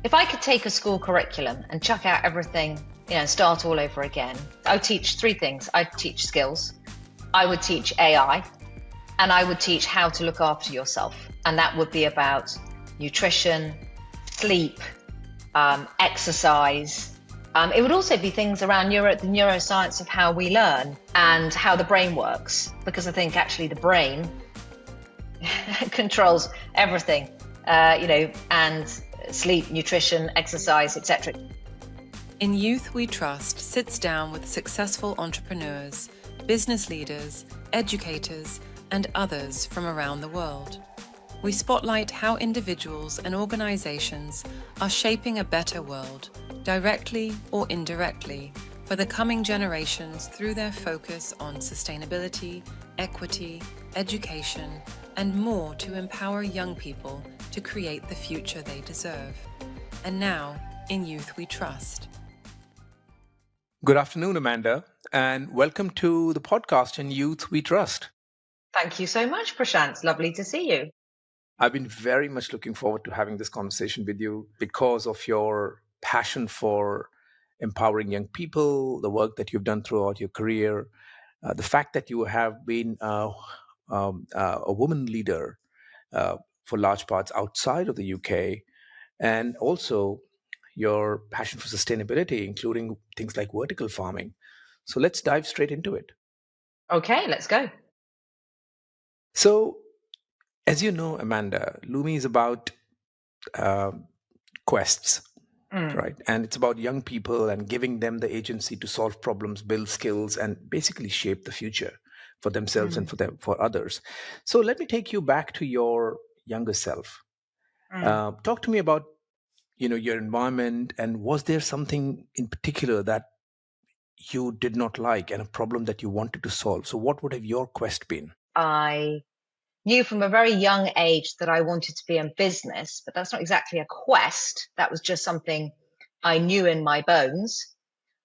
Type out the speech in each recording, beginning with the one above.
If I could take a school curriculum and chuck out everything, and start all over again, I would teach three things. I'd teach skills, I would teach AI, and I would teach how to look after yourself. And that would be about nutrition, sleep, exercise. It would also be things around the neuroscience of how we learn and how the brain works, because I think actually the brain controls everything, and sleep, nutrition, exercise, etc. In Youth We Trust sits down with successful entrepreneurs, business leaders, educators, and others from around the world. We spotlight how individuals and organizations are shaping a better world, directly or indirectly, for the coming generations through their focus on sustainability, equity, education, and more to empower young people to create the future they deserve. And now, in Youth We Trust. Good afternoon, Amanda, and welcome to the podcast in Youth We Trust. Thank you so much, Prashant. Lovely to see you. I've been very much looking forward to having this conversation with you because of your passion for empowering young people, the work that you've done throughout your career, the fact that you have been a woman leader for large parts outside of the UK, and also your passion for sustainability, including things like vertical farming. So let's dive straight into it. Okay, let's go. So, as you know, Amanda, Lumi is about quests, right? And it's about young people and giving them the agency to solve problems, build skills, and basically shape the future for themselves and for others. So let me take you back to your younger self. Talk to me about your environment, and was there something in particular that you did not like and a problem that you wanted to solve? So what would have your quest been? I knew from a very young age that I wanted to be in business, but that's not exactly a quest. That was just something I knew in my bones.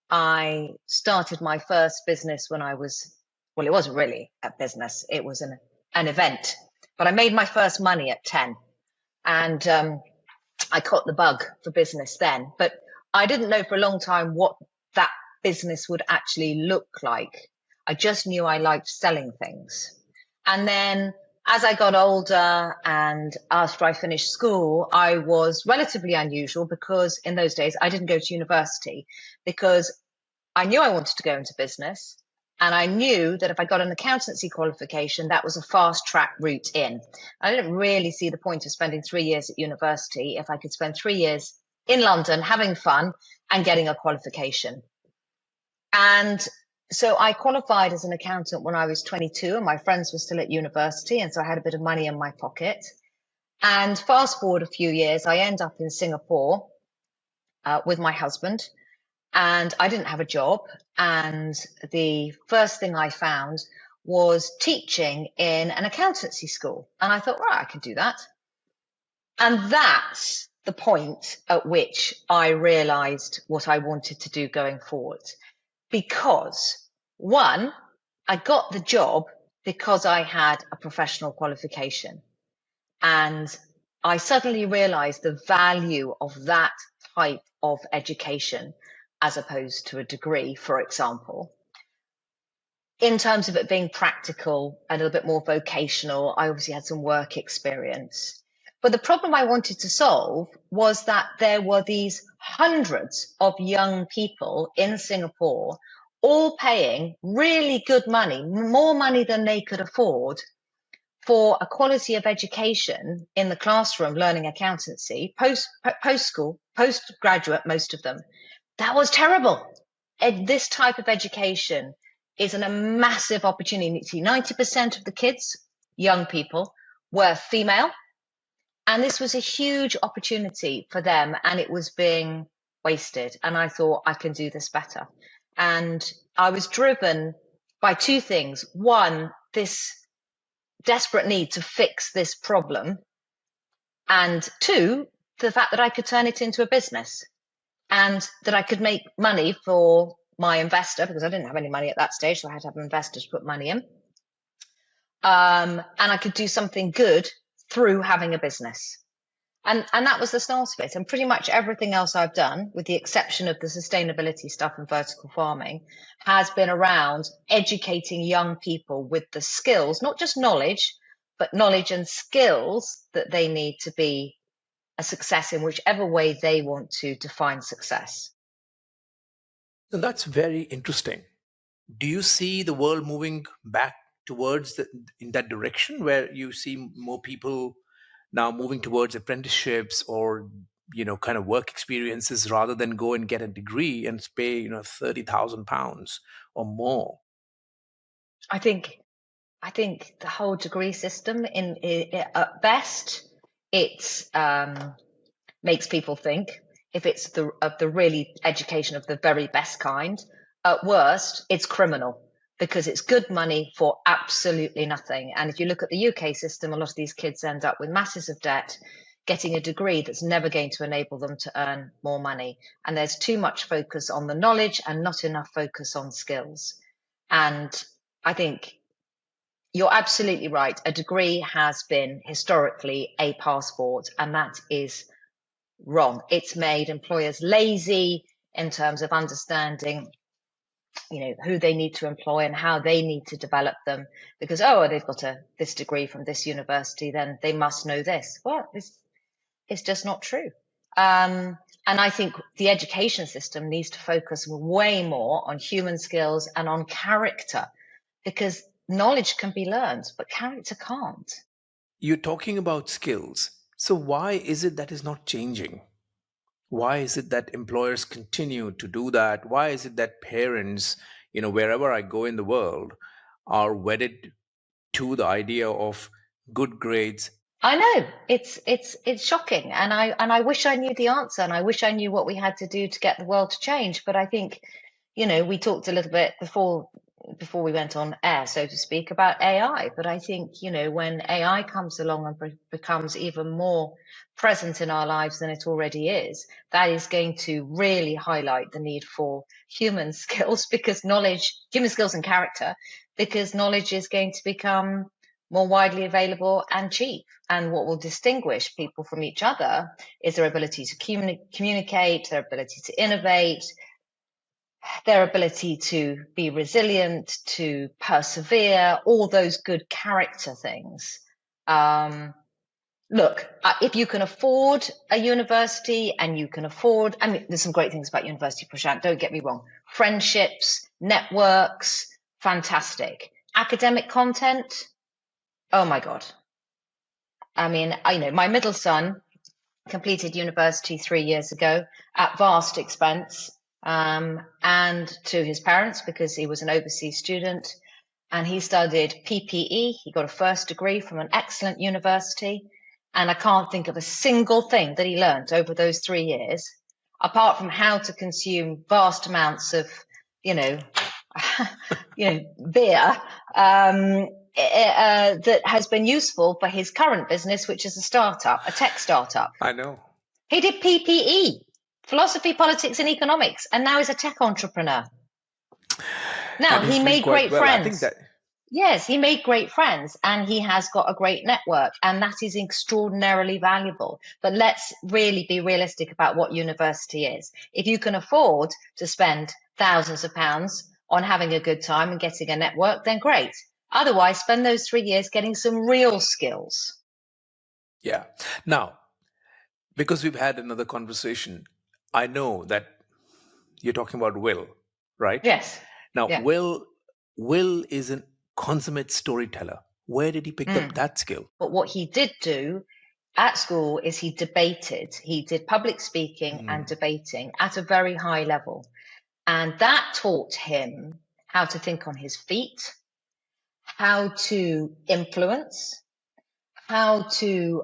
I started my first business when it wasn't really a business. It was an event, but I made my first money at 10, and I caught the bug for business then, but I didn't know for a long time what that business would actually look like. I just knew I liked selling things. And then as I got older and after I finished school, I was relatively unusual because in those days I didn't go to university, because I knew I wanted to go into business. And I knew that if I got an accountancy qualification, that was a fast track route in. I didn't really see the point of spending 3 years at university if I could spend 3 years in London having fun and getting a qualification. And so I qualified as an accountant when I was 22 and my friends were still at university. And so I had a bit of money in my pocket. And fast forward a few years, I end up in Singapore with my husband. And I didn't have a job. And the first thing I found was teaching in an accountancy school. And I thought, right, I can do that. And that's the point at which I realized what I wanted to do going forward. Because one, I got the job because I had a professional qualification. And I suddenly realized the value of that type of education, as opposed to a degree, for example, in terms of it being practical, a little bit more vocational. I obviously had some work experience. But the problem I wanted to solve was that there were these hundreds of young people in Singapore, all paying really good money, more money than they could afford, for a quality of education in the classroom, learning accountancy, post-school, postgraduate, most of them. That was terrible. This type of education is a massive opportunity. 90% of the kids, young people, were female. And this was a huge opportunity for them, and it was being wasted. And I thought, I can do this better. And I was driven by two things. One, this desperate need to fix this problem. And two, the fact that I could turn it into a business and that I could make money for my investor, because I didn't have any money at that stage. So I had to have investors put money in. And I could do something good through having a business. And that was the start of it. And pretty much everything else I've done, with the exception of the sustainability stuff and vertical farming, has been around educating young people with the skills, not just knowledge, but knowledge and skills that they need to be a success in whichever way they want to define success. So that's very interesting. Do you see the world moving back towards in that direction, where you see more people now moving towards apprenticeships or kind of work experiences rather than go and get a degree and pay £30,000 or more? I think the whole degree system, at best, it makes people think. If it's the really education of the very best kind, at worst, it's criminal, because it's good money for absolutely nothing. And if you look at the UK system, a lot of these kids end up with masses of debt, getting a degree that's never going to enable them to earn more money. And there's too much focus on the knowledge and not enough focus on skills. And I think you're absolutely right. A degree has been historically a passport, and that is wrong. It's made employers lazy in terms of understanding who they need to employ and how they need to develop them, because they've got this degree from this university, then they must know this. Well, it's just not true. And I think the education system needs to focus way more on human skills and on character, because knowledge can be learned, but character can't. You're talking about skills. So why is it that is not changing? Why is it that employers continue to do that? Why is it that parents, wherever I go in the world, are wedded to the idea of good grades? I know it's shocking, and I wish I knew the answer, and I wish I knew what we had to do to get the world to change. But I think, we talked a little bit before we went on air, so to speak, about AI. But I think, when AI comes along and becomes even more present in our lives than it already is, that is going to really highlight the need for human skills, human skills and character, because knowledge is going to become more widely available and cheap. And what will distinguish people from each other is their ability to communicate, their ability to innovate, their ability to be resilient, to persevere, all those good character things. Look, if you can afford a university and you can afford, there's some great things about university, Prashant, don't get me wrong. Friendships, networks, fantastic. Academic content, oh my God. My middle son completed university 3 years ago at vast expense, and to his parents, because he was an overseas student, and he studied PPE. He got a first degree from an excellent university, and I can't think of a single thing that he learned over those 3 years, apart from how to consume vast amounts of, beer, that has been useful for his current business, which is a tech startup. I know. He did PPE, philosophy, politics, and economics, and now he's a tech entrepreneur. Now, he made great friends. I think that... Yes, he made great friends, and he has got a great network, and that is extraordinarily valuable. But let's really be realistic about what university is. If you can afford to spend thousands of pounds on having a good time and getting a network, then great. Otherwise, spend those 3 years getting some real skills. Yeah. Now, because we've had another conversation, I know that you're talking about Will, right? Yes. Now, yeah. Will is a consummate storyteller. Where did he pick up that skill? But what he did do at school is he debated. He did public speaking and debating at a very high level. And that taught him how to think on his feet, how to influence, how to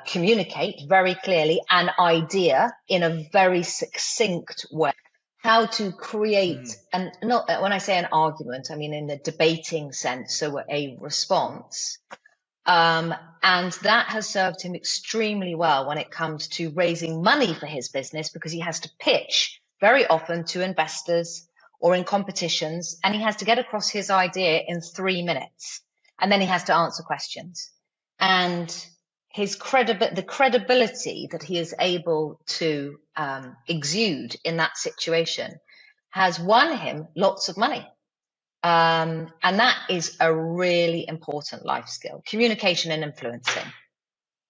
communicate very clearly an idea in a very succinct way, how to create, and not when I say an argument, I mean in the debating sense, so a response. And that has served him extremely well when it comes to raising money for his business, because he has to pitch very often to investors or in competitions, and he has to get across his idea in 3 minutes, and then he has to answer questions. And the credibility that he is able to exude in that situation has won him lots of money. And that is a really important life skill. Communication and influencing.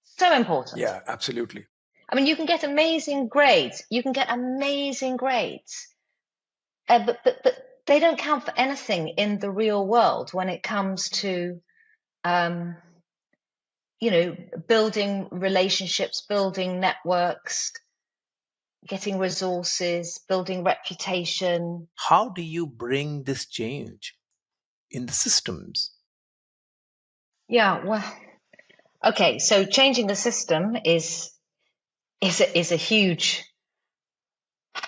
So important. Yeah, absolutely. I mean, you can get amazing grades. But they don't count for anything in the real world when it comes to, building relationships, building networks, getting resources, building reputation. How do you bring this change in the systems? Yeah, well, okay. So changing the system is a huge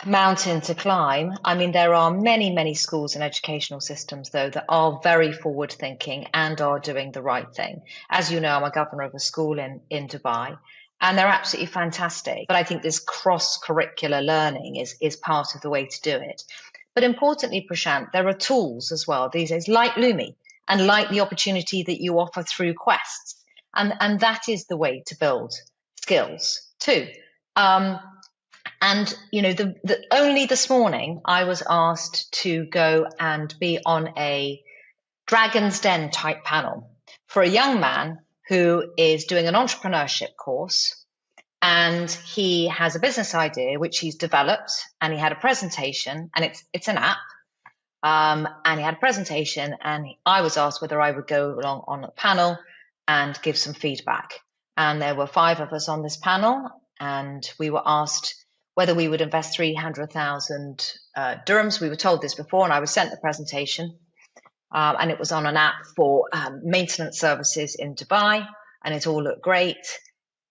mountain to climb. I mean, there are many, many schools and educational systems, though, that are very forward thinking and are doing the right thing. As you know, I'm a governor of a school in Dubai, and they're absolutely fantastic. But I think this cross-curricular learning is part of the way to do it. But importantly, Prashant, there are tools as well these days, like Lumi, and like the opportunity that you offer through quests. And that is the way to build skills too. And, only this morning I was asked to go and be on a Dragon's Den type panel for a young man who is doing an entrepreneurship course, and he has a business idea which he's developed, and he had a presentation, and it's an app. And he had a presentation, and I was asked whether I would go along on the panel and give some feedback. And there were 5 of us on this panel, and we were asked whether we would invest 300,000 dirhams. We were told this before, and I was sent the presentation. And it was on an app for maintenance services in Dubai, and it all looked great.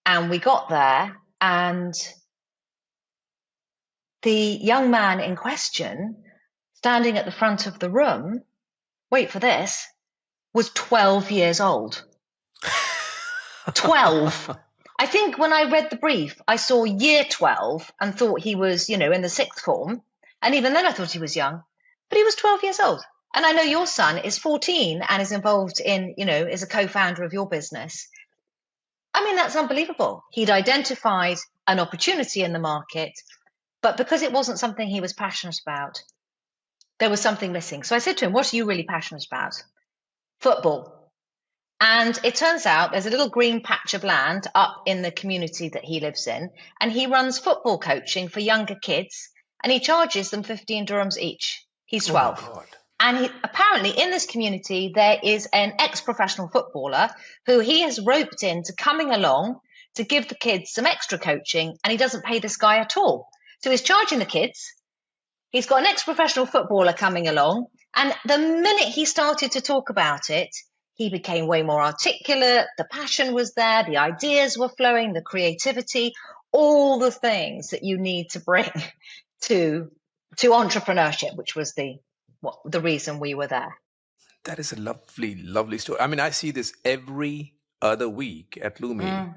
And we got there, and the young man in question, standing at the front of the room, wait for this, was 12 years old. 12. I think when I read the brief, I saw year 12 and thought he was, in the 6th form. And even then I thought he was young, but he was 12 years old. And I know your son is 14 and is involved in, is a co-founder of your business. I mean, that's unbelievable. He'd identified an opportunity in the market, but because it wasn't something he was passionate about, there was something missing. So I said to him, what are you really passionate about? Football. And it turns out there's a little green patch of land up in the community that he lives in, and he runs football coaching for younger kids, and he charges them 15 dirhams each. He's 12. Oh my God. And apparently in this community, there is an ex-professional footballer who he has roped into coming along to give the kids some extra coaching, and he doesn't pay this guy at all. So he's charging the kids. He's got an ex-professional footballer coming along, and the minute he started to talk about it, he became way more articulate, the passion was there, the ideas were flowing, the creativity, all the things that you need to bring to entrepreneurship, which was the reason we were there. That is a lovely, lovely story. I mean, I see this every other week at Lumi.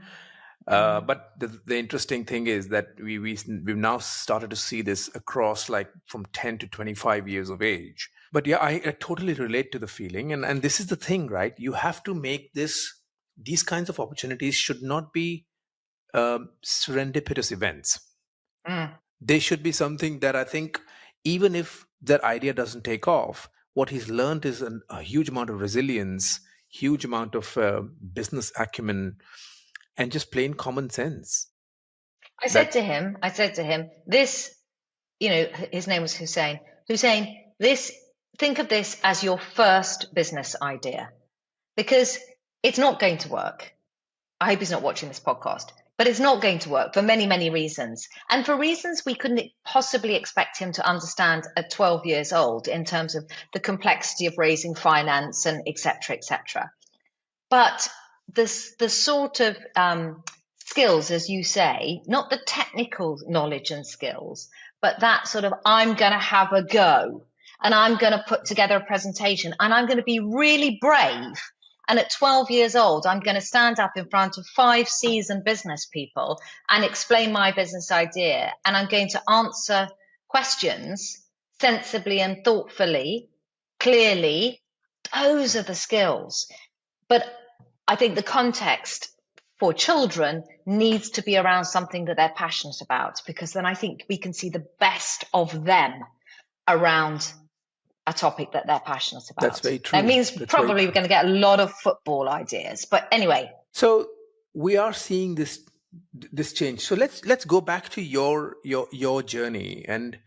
But the interesting thing is that we've now started to see this across like from 10 to 25 years of age. But yeah, I totally relate to the feeling. And this is the thing, right? You have to make these kinds of opportunities should not be serendipitous events. They should be something that I think, even if that idea doesn't take off, what he's learned is a huge amount of resilience, huge amount of business acumen, and just plain common sense. I said to him, this, his name was Hussein, think of this as your first business idea, because it's not going to work. I hope he's not watching this podcast, but it's not going to work for many, many reasons. And for reasons we couldn't possibly expect him to understand at 12 years old in terms of the complexity of raising finance and et cetera, et cetera. But the sort of skills, as you say, not the technical knowledge and skills, but that sort of, I'm going to have a go and I'm going to put together a presentation and I'm going to be really brave. And at 12 years old, I'm going to stand up in front of 5 seasoned business people and explain my business idea. And I'm going to answer questions sensibly and thoughtfully, clearly. Those are the skills. But I think the context for children needs to be around something that they're passionate about, because then I think we can see the best of them around a topic that they're passionate about. That's very true. That means probably we're going to get a lot of football ideas. But anyway. So we are seeing this change. So let's go back to your journey. And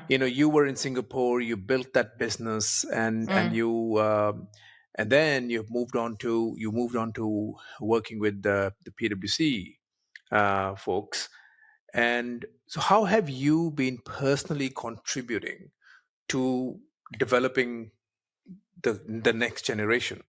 you were in Singapore, you built that business, and you and then you moved on to working with the PwC folks. And so how have you been personally contributing to developing the next generation?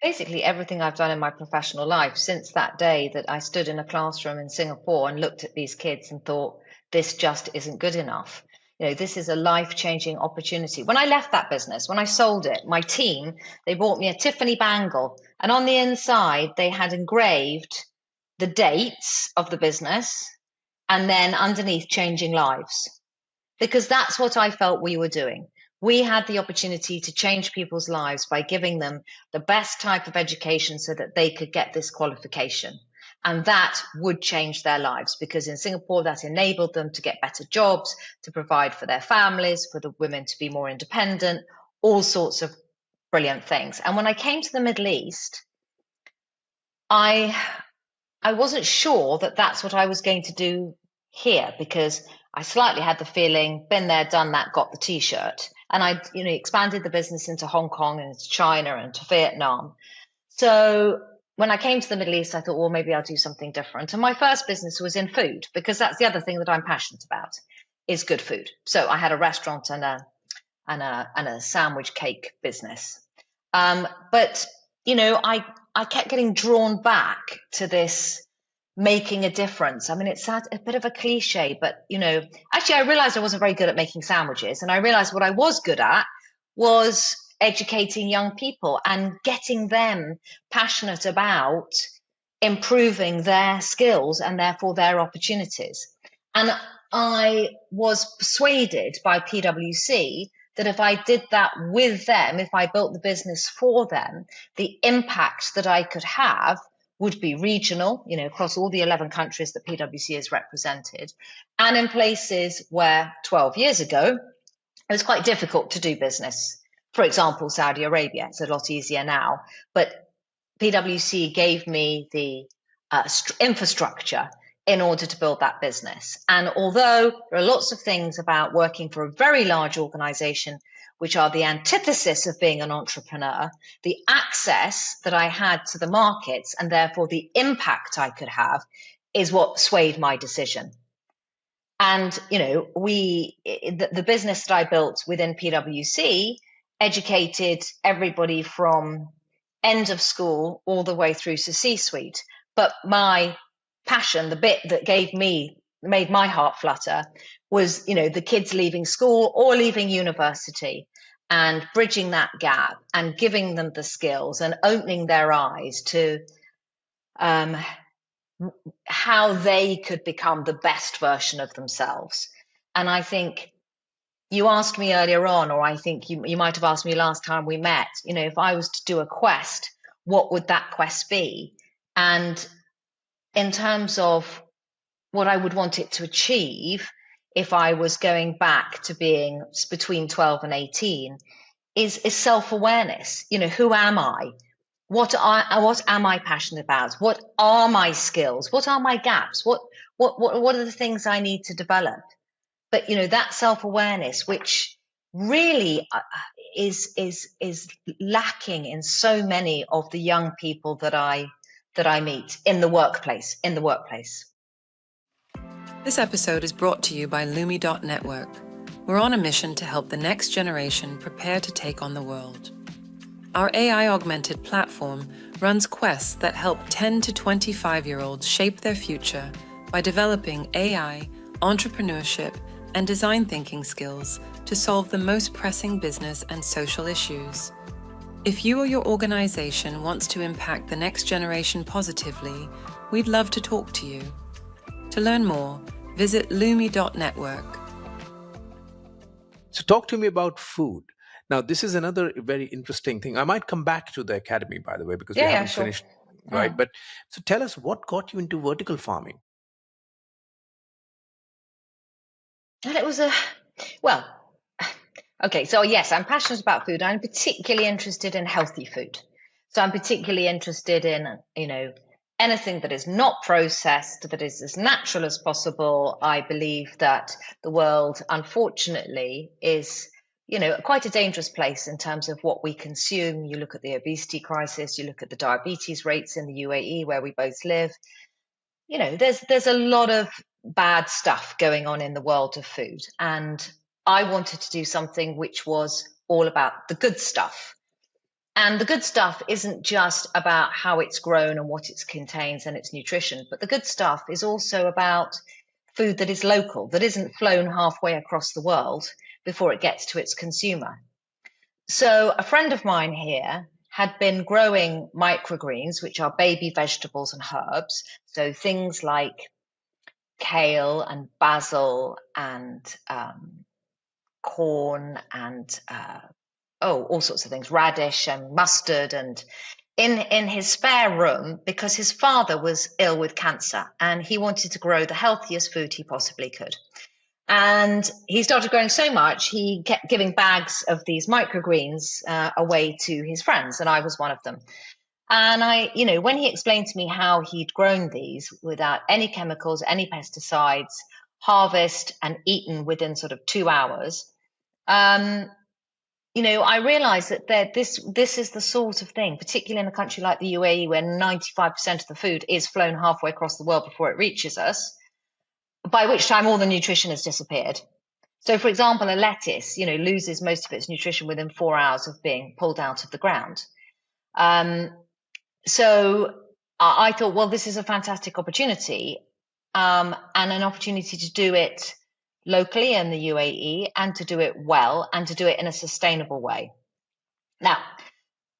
Basically, everything I've done in my professional life since that day that I stood in a classroom in Singapore and looked at these kids and thought, this just isn't good enough. This is a life-changing opportunity. When I left that business, when I sold it, my team, they bought me a Tiffany bangle, and on the inside, they had engraved the dates of the business and then underneath changing lives, because that's what I felt we were doing. We had the opportunity to change people's lives by giving them the best type of education so that they could get this qualification. And that would change their lives, because in Singapore, that enabled them to get better jobs, to provide for their families, for the women to be more independent, all sorts of brilliant things. And when I came to the Middle East, I wasn't sure that that's what I was going to do here, because I slightly had the feeling, been there, done that, got the T-shirt. And I, expanded the business into Hong Kong and into China and to Vietnam. So when I came to the Middle East, I thought, well, maybe I'll do something different. And my first business was in food, because that's the other thing that I'm passionate about, is good food. So I had a restaurant and a sandwich cake business. But I kept getting drawn back to this making a difference. I mean, it's a bit of a cliche, but, actually I realized I wasn't very good at making sandwiches. And I realized what I was good at was educating young people and getting them passionate about improving their skills and therefore their opportunities. And I was persuaded by PwC that if I did that with them, if I built the business for them, the impact that I could have would be regional, across all the 11 countries that PwC is represented, and in places where 12 years ago, it was quite difficult to do business. For example, Saudi Arabia. It's a lot easier now, but PwC gave me the infrastructure in order to build that business. And although there are lots of things about working for a very large organization which are the antithesis of being an entrepreneur, the access that I had to the markets and therefore the impact I could have is what swayed my decision. And, the business that I built within PwC educated everybody from end of school all the way through to C-suite. But my passion, the bit that made my heart flutter, was, the kids leaving school or leaving university and bridging that gap and giving them the skills and opening their eyes to how they could become the best version of themselves. And I think you asked me earlier on, or I think you might have asked me last time we met, if I was to do a quest, what would that quest be? And in terms of what I would want it to achieve, if I was going back to being between 12 and 18, is self-awareness. Who am I? What am I passionate about? What are my skills? What are my gaps? What are the things I need to develop? But that self-awareness, which really is lacking in so many of the young people that I meet in the workplace. This episode is brought to you by Lumi.network. We're on a mission to help the next generation prepare to take on the world. Our AI-augmented platform runs quests that help 10 to 25-year-olds shape their future by developing AI, entrepreneurship, and design thinking skills to solve the most pressing business and social issues. If you or your organization wants to impact the next generation positively, we'd love to talk to you. To learn more, visit Lumi.network. So talk to me about food. Now, this is another very interesting thing. I might come back to the academy, by the way, because we haven't finished right? But so tell us, what got you into vertical farming? And it was well, okay, so yes, I'm passionate about food. I'm particularly interested in healthy food. So I'm particularly interested in, anything that is not processed, that is as natural as possible. I believe that the world, unfortunately, is, quite a dangerous place in terms of what we consume. You look at the obesity crisis, you look at the diabetes rates in the UAE where we both live. There's a lot of bad stuff going on in the world of food. And I wanted to do something which was all about the good stuff. And the good stuff isn't just about how it's grown and what it contains and its nutrition, but the good stuff is also about food that is local, that isn't flown halfway across the world before it gets to its consumer. So a friend of mine here had been growing microgreens, which are baby vegetables and herbs. So things like kale and basil and corn and all sorts of things, radish and mustard, and in his spare room, because his father was ill with cancer and he wanted to grow the healthiest food he possibly could. And he started growing so much, he kept giving bags of these microgreens away to his friends, and I was one of them. And when he explained to me how he'd grown these without any chemicals, any pesticides, harvest and eaten within sort of 2 hours, I realized that this is the sort of thing, particularly in a country like the UAE, where 95% of the food is flown halfway across the world before it reaches us, by which time all the nutrition has disappeared. So, for example, a lettuce, loses most of its nutrition within 4 hours of being pulled out of the ground. So I thought, well, this is a fantastic opportunity, and an opportunity to do it locally in the UAE and to do it well and to do it in a sustainable way. Now,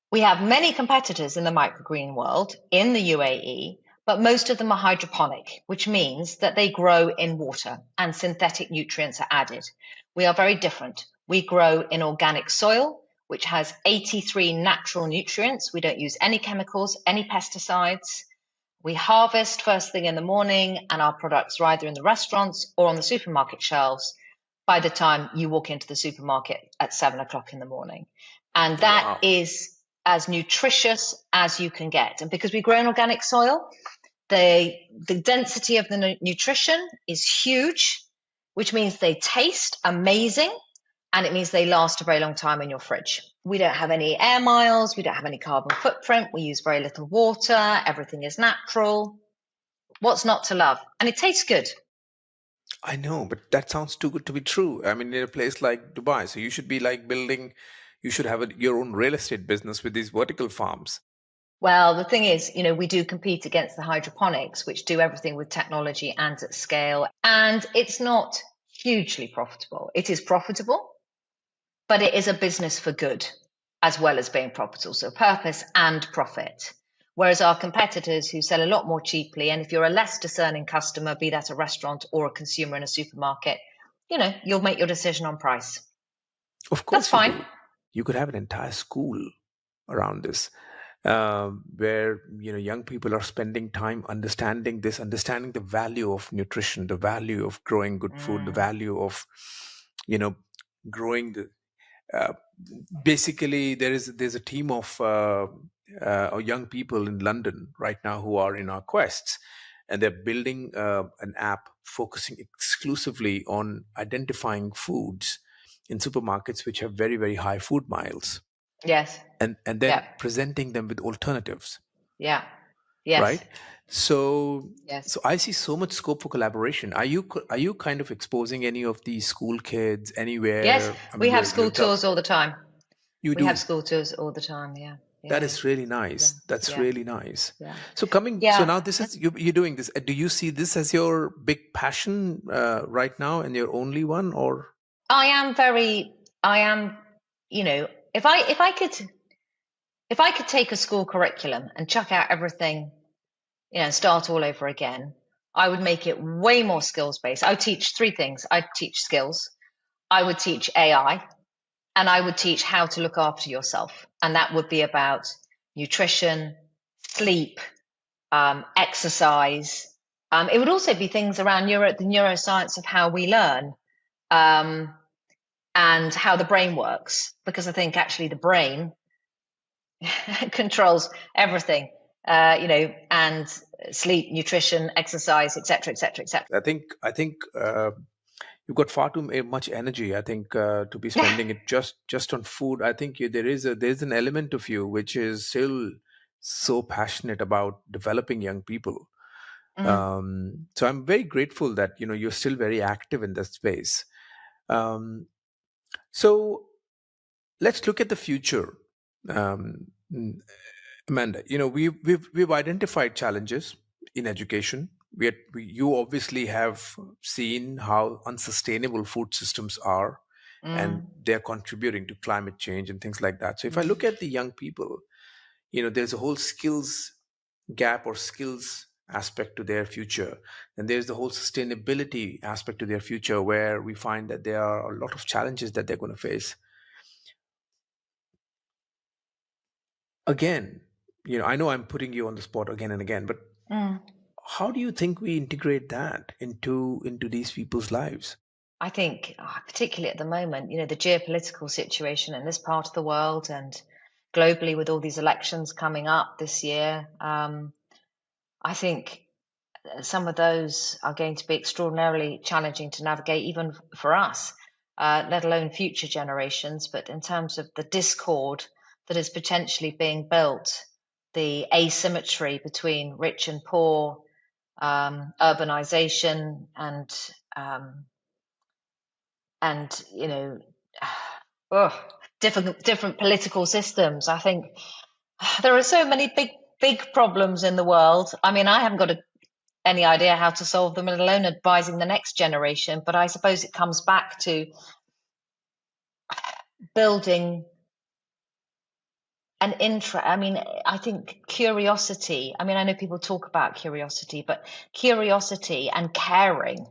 we have many competitors in the microgreen world in the UAE, but most of them are hydroponic, which means that they grow in water and synthetic nutrients are added. We are very different. We grow in organic soil, which has 83 natural nutrients. We don't use any chemicals, any pesticides. We harvest first thing in the morning, and our products are either in the restaurants or on the supermarket shelves by the time you walk into the supermarket at 7 o'clock in the morning. And that is as nutritious as you can get. And because we grow in organic soil, the density of the nutrition is huge, which means they taste amazing. And it means they last a very long time in your fridge. We don't have any air miles. We don't have any carbon footprint. We use very little water. Everything is natural. What's not to love? And it tastes good. I know, but that sounds too good to be true. I mean, in a place like Dubai, so you should be like you should have your own real estate business with these vertical farms. Well, the thing is, we do compete against the hydroponics, which do everything with technology and at scale. And it's not hugely profitable. It is profitable, but it is a business for good as well as being profitable. So purpose and profit. Whereas our competitors who sell a lot more cheaply, and if you're a less discerning customer, be that a restaurant or a consumer in a supermarket, you'll make your decision on price. Of course, that's fine. You could have an entire school around this, where young people are spending time understanding the value of nutrition, the value of growing good food, the value of growing the. Basically, there's a team of young people in London right now who are in our quests, and they're building an app focusing exclusively on identifying foods in supermarkets which have very, very high food miles. Yes. And then presenting them with alternatives. Yeah. Yes. Right. So yes. So I see so much scope for collaboration. Are you kind of exposing any of these school kids anywhere? Yes, we have school tours all the time. We have school tours all the time. Yeah. That is really nice. Yeah. That's really nice. Yeah. So now this is you're doing this. Do you see this as your big passion right now and your only one, or? I am, if I could take a school curriculum and chuck out everything, and start all over again, I would make it way more skills based. I would teach 3 things. I'd teach skills, I would teach AI, and I would teach how to look after yourself. And that would be about nutrition, sleep, exercise. It would also be things around the neuroscience of how we learn, and how the brain works, because I think actually the brain controls everything, and sleep, nutrition, exercise, etc., etc., etc. I think you've got far too much energy. I think to be spending it just on food. I think there's an element of you which is still so passionate about developing young people. So I'm very grateful that you're still very active in this space. So let's look at the future. Mm, Amanda, we've identified challenges in education. You obviously have seen how unsustainable food systems are, and they're contributing to climate change and things like that. So if I look at the young people, there's a whole skills gap or skills aspect to their future, and there's the whole sustainability aspect to their future, where we find that there are a lot of challenges that they're going to face. Again, I know I'm putting you on the spot again and again, but how do you think we integrate that into these people's lives? I think, particularly at the moment, the geopolitical situation in this part of the world and globally with all these elections coming up this year, I think some of those are going to be extraordinarily challenging to navigate, even for us, let alone future generations. But in terms of the discord that is potentially being built, the asymmetry between rich and poor, urbanization, and different political systems. I think there are so many big problems in the world. I mean, I haven't got any idea how to solve them, let alone advising the next generation. But I suppose it comes back to building an interest. I mean, I think curiosity. I mean, I know people talk about curiosity, but curiosity and caring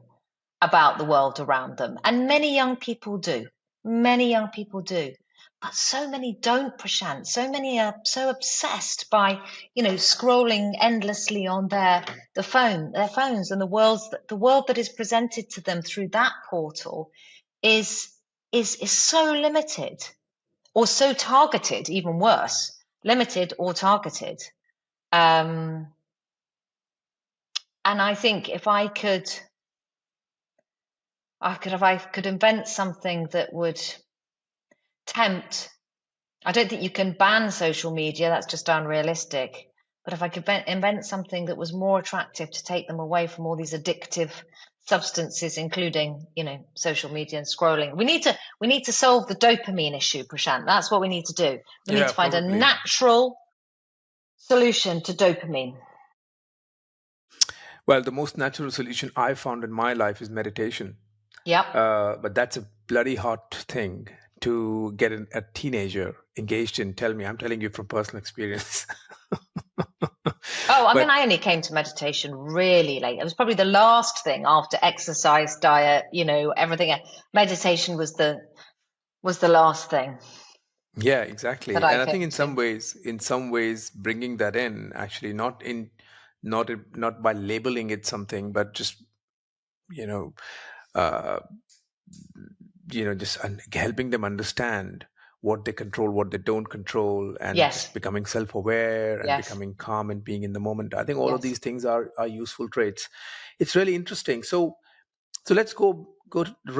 about the world around them. And many young people do. Many young people do. But so many don't, Prashant. So many are so obsessed by, scrolling endlessly on their phones, and the world that is presented to them through that portal is so limited, or so targeted, even worse, limited or targeted. And I think if I could invent something that would tempt, I don't think you can ban social media, that's just unrealistic. But if I could invent something that was more attractive to take them away from all these addictive substances, including, social media and scrolling. We need to solve the dopamine issue, Prashant. That's what we need to do. We need to find a natural solution to dopamine. Well, the most natural solution I found in my life is meditation. Yep. But that's a bloody hot thing to get a teenager engaged in. I'm telling you from personal experience. I mean, I only came to meditation really late. It was probably the last thing after exercise, diet, everything. Meditation was the last thing. Yeah, exactly. And I think in some ways, bringing that in, actually not by labeling it something, but just, just helping them understand what they control, what they don't control, and just becoming self-aware and becoming calm and being in the moment. I think all of these things are useful traits. It's really interesting. So let's go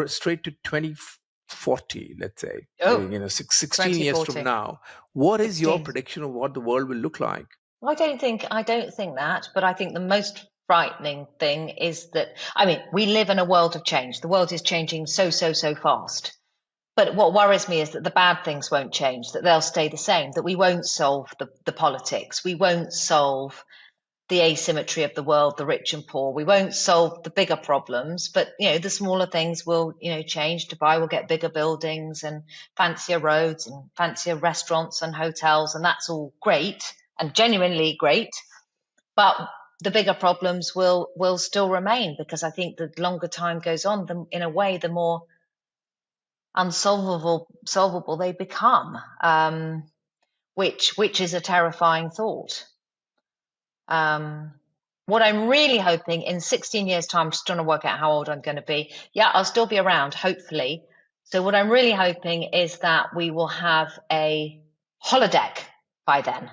straight to 2040, let's say. 16 years from now. What is your prediction of what the world will look like? I don't think that, but I think the most frightening thing is that, I mean, we live in a world of change. The world is changing so fast. But what worries me is that the bad things won't change, that they'll stay the same, that we won't solve the politics. We won't solve the asymmetry of the world, the rich and poor. We won't solve the bigger problems, but, the smaller things will, change. Dubai will get bigger buildings and fancier roads and fancier restaurants and hotels, and that's all great and genuinely great. But the bigger problems will still remain, because I think the longer time goes on, in a way, the more solvable they become, which is a terrifying thought. What I'm really hoping in 16 years' time, I'm just trying to work out how old I'm going to be. Yeah, I'll still be around, hopefully. So what I'm really hoping is that we will have a holodeck by then.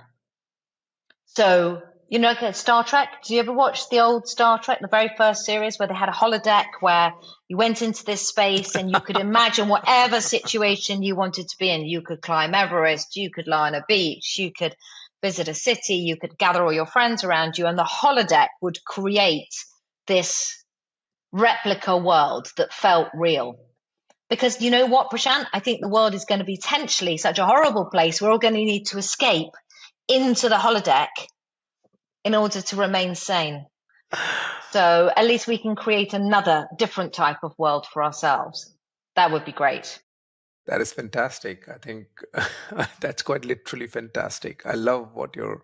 So, like Star Trek, do you ever watch the old Star Trek, the very first series where they had a holodeck where you went into this space and you could imagine whatever situation you wanted to be in? You could climb Everest, you could lie on a beach, you could visit a city, you could gather all your friends around you, and the holodeck would create this replica world that felt real. Because you know what, Prashant? I think the world is going to be potentially such a horrible place. We're all going to need to escape into the holodeck in order to remain sane. So at least we can create another different type of world for ourselves. That would be great. That is fantastic. I think that's quite literally fantastic. I love what your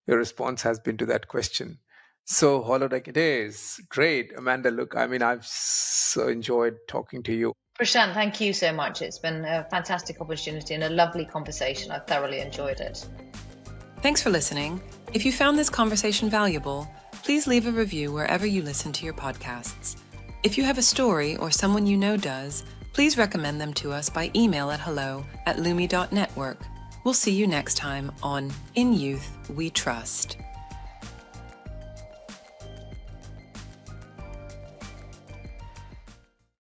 response has been to that question. So holodeck it is. Great. Amanda, look, I've so enjoyed talking to you. Prashant, thank you so much. It's been a fantastic opportunity and a lovely conversation. I've thoroughly enjoyed it. Thanks for listening. If you found this conversation valuable, please leave a review wherever you listen to your podcasts. If you have a story or someone you know does, please recommend them to us by email at hello@lumi.network. We'll see you next time on In Youth We Trust.